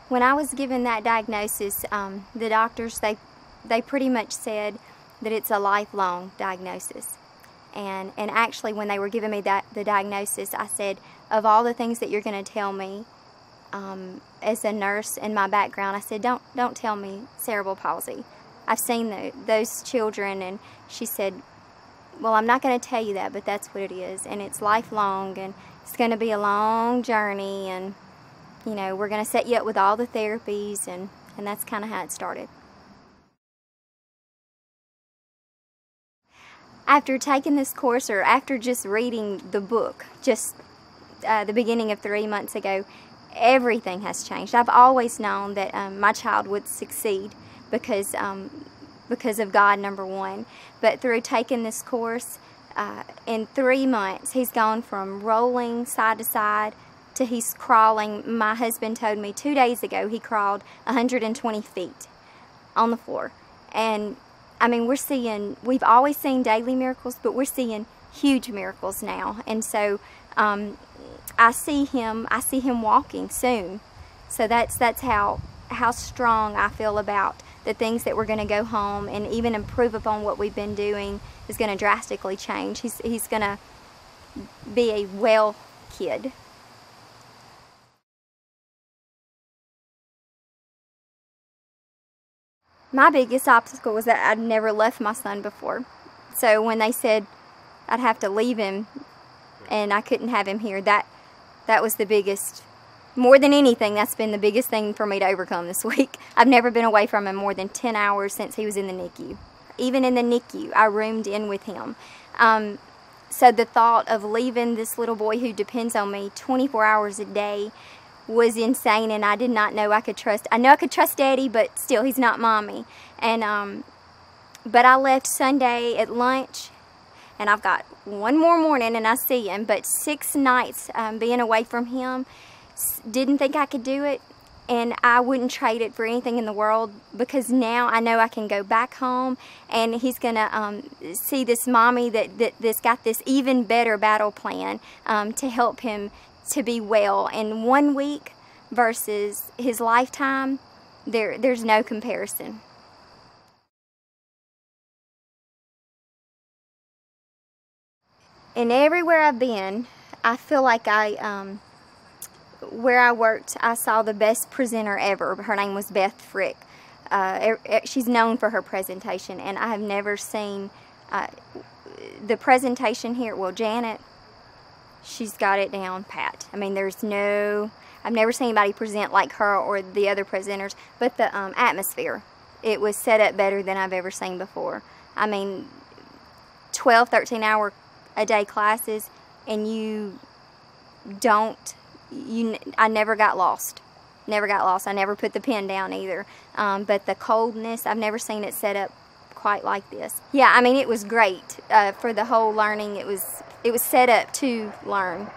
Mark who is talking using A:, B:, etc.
A: When I was given that diagnosis, the doctors, they pretty much said that it's a lifelong diagnosis. And actually, when they were giving me the diagnosis, I said, of all the things that you're going to tell me, as a nurse in my background, I said, don't tell me cerebral palsy. I've seen those children. And she said, well, I'm not going to tell you that, but that's what it is. And it's lifelong, and it's going to be a long journey, and you know, we're going to set you up with all the therapies, and that's kind of how it started. After taking this course, or after just reading the book, just the beginning of 3 months ago, everything has changed. I've always known that my child would succeed because of God, number one. But through taking this course, in 3 months, he's gone from rolling side to side to he's crawling. My husband told me 2 days ago he crawled 120 feet on the floor. And I mean, we've always seen daily miracles, but we're seeing huge miracles now. And so I see him walking soon. So that's how strong I feel about the things that we're going to go home and even improve upon what we've been doing is going to drastically change. He's going to be a well kid. My biggest obstacle was that I'd never left my son before. So when they said I'd have to leave him and I couldn't have him here, that was the biggest, more than anything, that's been the biggest thing for me to overcome this week. I've never been away from him more than 10 hours since he was in the NICU. Even in the NICU, I roomed in with him. So the thought of leaving this little boy who depends on me 24 hours a day was insane, and I did not know I could trust. I know I could trust Daddy, but still, he's not Mommy. And but I left Sunday at lunch, and I've got one more morning, and I see him. But 6 nights being away from him, didn't think I could do it, and I wouldn't trade it for anything in the world, because now I know I can go back home, and he's gonna see this Mommy that's got this even better battle plan to help him to be well. In 1 week versus his lifetime, there's no comparison. And everywhere I've been, I feel like where I worked, I saw the best presenter ever. Her name was Beth Frick. She's known for her presentation, and I have never seen the presentation here. Well, Janet, she's got it down pat. I mean, I've never seen anybody present like her or the other presenters, but the atmosphere, it was set up better than I've ever seen before. I mean, 12, 13 hour a day classes, and I never got lost. Never got lost. I never put the pen down either. But the coldness, I've never seen it set up quite like this. Yeah, I mean, it was great for the whole learning. It was set up to learn.